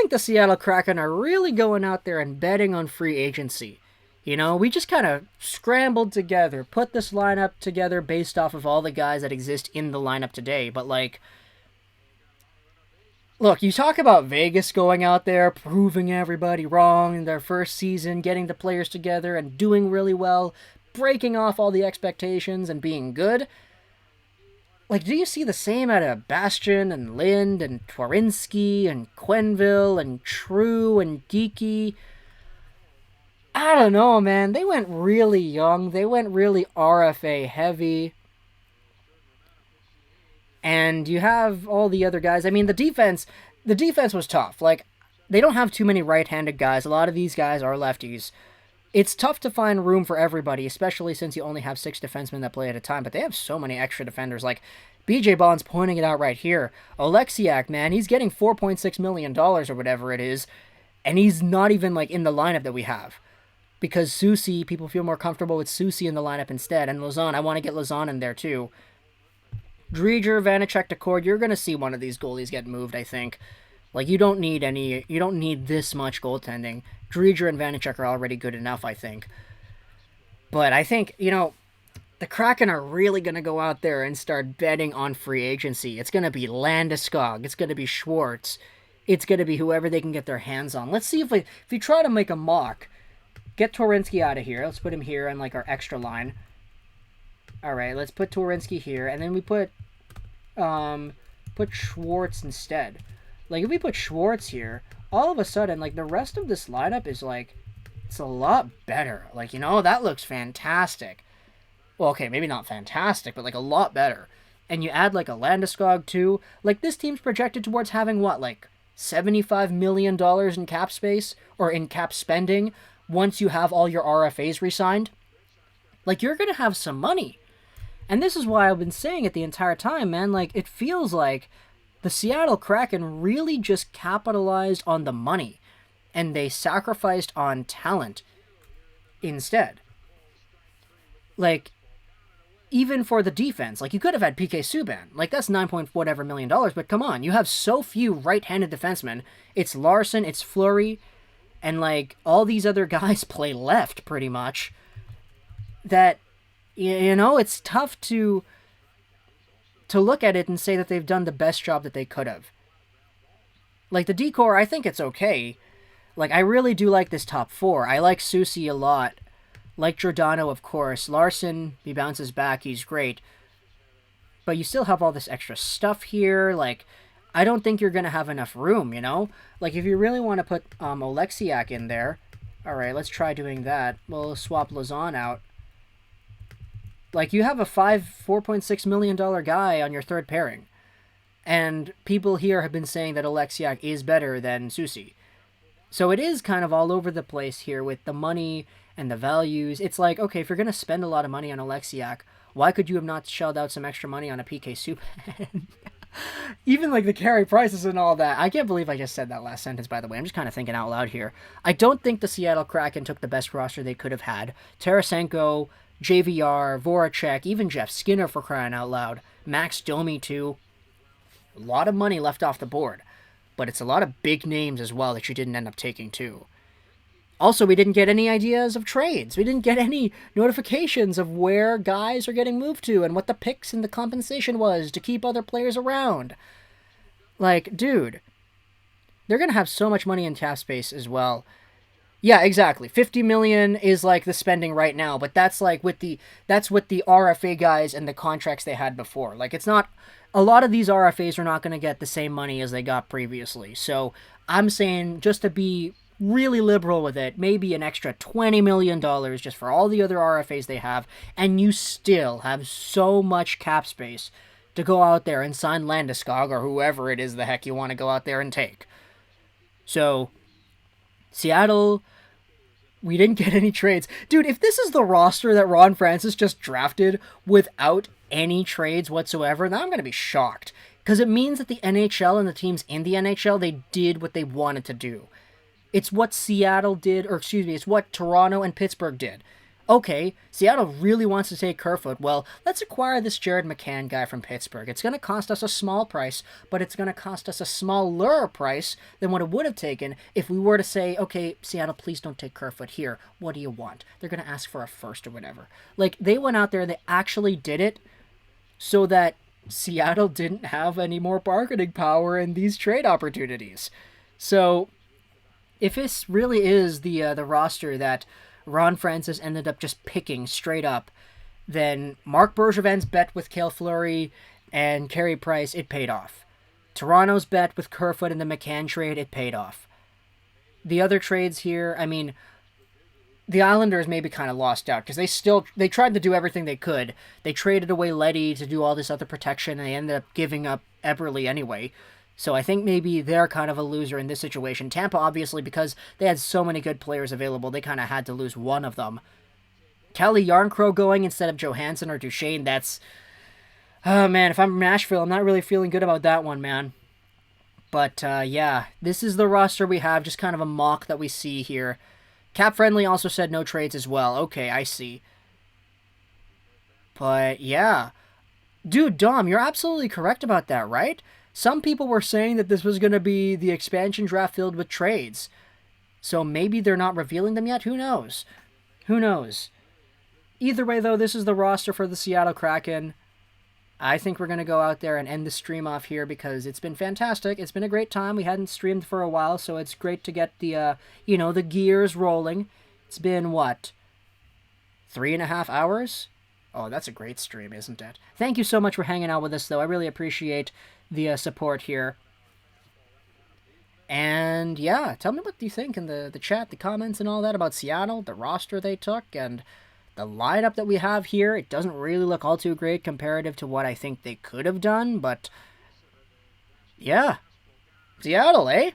think the Seattle Kraken are really going out there and betting on free agency. You know, we just kind of scrambled together, put this lineup together based off of all the guys that exist in the lineup today. But, like, look, you talk about Vegas going out there, proving everybody wrong in their first season, getting the players together and doing really well, breaking off all the expectations and being good. Like, do you see the same out of Bastian and Lind and Twarynski and Quenneville and True and Geekie? I don't know, man. They went really young. They went really RFA heavy. And you have all the other guys. I mean, the defense was tough. Like, they don't have too many right-handed guys. A lot of these guys are lefties. It's tough to find room for everybody, especially since you only have 6 defensemen that play at a time, but they have so many extra defenders. Like, BJ Bond's pointing it out right here. Oleksiak, man, he's getting $4.6 million or whatever it is, and he's not even, like, in the lineup that we have. Because Soucy, people feel more comfortable with Soucy in the lineup instead, and Lauzon, I want to get Lauzon in there too. Driedger, Vanacek, Decord, you're going to see one of these goalies get moved, I think. Like, you don't need this much goaltending. Driedger and Vanacek are already good enough, I think. But I think, the Kraken are really going to go out there and start betting on free agency. It's going to be Landeskog. It's going to be Schwartz. It's going to be whoever they can get their hands on. Let's see if you try to make a mock, get Twarynski out of here. Let's put him here on, like, our extra line. All right, let's put Twarynski here, and then we put Schwartz instead. Like, if we put Schwartz here, all of a sudden, like, the rest of this lineup is, like, it's a lot better. Like, that looks fantastic. Well, okay, maybe not fantastic, but, like, a lot better. And you add, like, a Landeskog, too. Like, this team's projected towards having, what, like, $75 million in cap space, or in cap spending, once you have all your RFAs re-signed. Like, you're going to have some money. And this is why I've been saying it the entire time, man. Like, it feels like the Seattle Kraken really just capitalized on the money, and they sacrificed on talent instead. Like, even for the defense, like, you could have had PK Subban. Like, that's $9 million, but come on, you have so few right-handed defensemen. It's Larsson, it's Fleury, and, like, all these other guys play left, pretty much, that, it's tough to look at it and say that they've done the best job that they could have. Like, the decor, I think it's okay. Like, I really do like this top 4. I like Soucy a lot. Like Giordano, of course. Larsson, he bounces back, he's great. But you still have all this extra stuff here. Like, I don't think you're going to have enough room, Like, if you really want to put Oleksiak in there, alright, let's try doing that. We'll swap Lauzon out. Like, you have a $4.6 million guy on your third pairing. And people here have been saying that Oleksiak is better than Soucy. So it is kind of all over the place here with the money and the values. It's like, okay, if you're going to spend a lot of money on Oleksiak, why could you have not shelled out some extra money on a PK Subban? Even, like, the carry prices and all that. I can't believe I just said that last sentence, by the way. I'm just kind of thinking out loud here. I don't think the Seattle Kraken took the best roster they could have had. Tarasenko, JVR, Voracek, even Jeff Skinner, for crying out loud. Max Domi, too. A lot of money left off the board. But it's a lot of big names as well that you didn't end up taking, too. Also, we didn't get any ideas of trades. We didn't get any notifications of where guys are getting moved to and what the picks and the compensation was to keep other players around. Like, dude, they're going to have so much money in cap space as well. Yeah, exactly. $50 million is like the spending right now, but that's like that's with the RFA guys and the contracts they had before. Like, it's not, a lot of these RFAs are not going to get the same money as they got previously. So I'm saying, just to be really liberal with it, maybe an extra $20 million just for all the other RFAs they have, and you still have so much cap space to go out there and sign Landeskog or whoever it is the heck you want to go out there and take. So, Seattle, we didn't get any trades. Dude, if this is the roster that Ron Francis just drafted without any trades whatsoever, then I'm going to be shocked. Because it means that the NHL and the teams in the NHL, they did what they wanted to do. It's what Seattle did, it's what Toronto and Pittsburgh did. Okay, Seattle really wants to take Kerfoot. Well, let's acquire this Jared McCann guy from Pittsburgh. It's going to cost us a small price, but it's going to cost us a smaller price than what it would have taken if we were to say, okay, Seattle, please don't take Kerfoot here. What do you want? They're going to ask for a first or whatever. Like, they went out there and they actually did it so that Seattle didn't have any more bargaining power in these trade opportunities. So, if this really is the roster that Ron Francis ended up just picking straight up, then Mark Bergevin's bet with Cale Fleury and Carey Price, it paid off. Toronto's bet with Kerfoot and the McCann trade, it paid off. The other trades here, I mean, the Islanders maybe kind of lost out because they tried to do everything they could. They traded away Leddy to do all this other protection, and they ended up giving up Eberle anyway. So I think maybe they're kind of a loser in this situation. Tampa, obviously, because they had so many good players available, they kind of had to lose one of them. Kelly Yarncrow going instead of Johansson or Duchesne, that's... Oh, man, if I'm Nashville, I'm not really feeling good about that one, man. But, yeah, this is the roster we have, just kind of a mock that we see here. Cap Friendly also said no trades as well. Okay, I see. But, yeah. Dude, Dom, you're absolutely correct about that, right? Some people were saying that this was going to be the expansion draft filled with trades. So maybe they're not revealing them yet? Who knows? Who knows? Either way, though, this is the roster for the Seattle Kraken. I think we're going to go out there and end the stream off here because it's been fantastic. It's been a great time. We hadn't streamed for a while, so it's great to get the, the gears rolling. It's been, what, 3.5 hours? Oh, that's a great stream, isn't it? Thank you so much for hanging out with us, though. I really appreciate the support here. And, yeah, tell me what you think in the chat, the comments and all that about Seattle, the roster they took, and the lineup that we have here. It doesn't really look all too great comparative to what I think they could have done, but, yeah. Seattle, eh?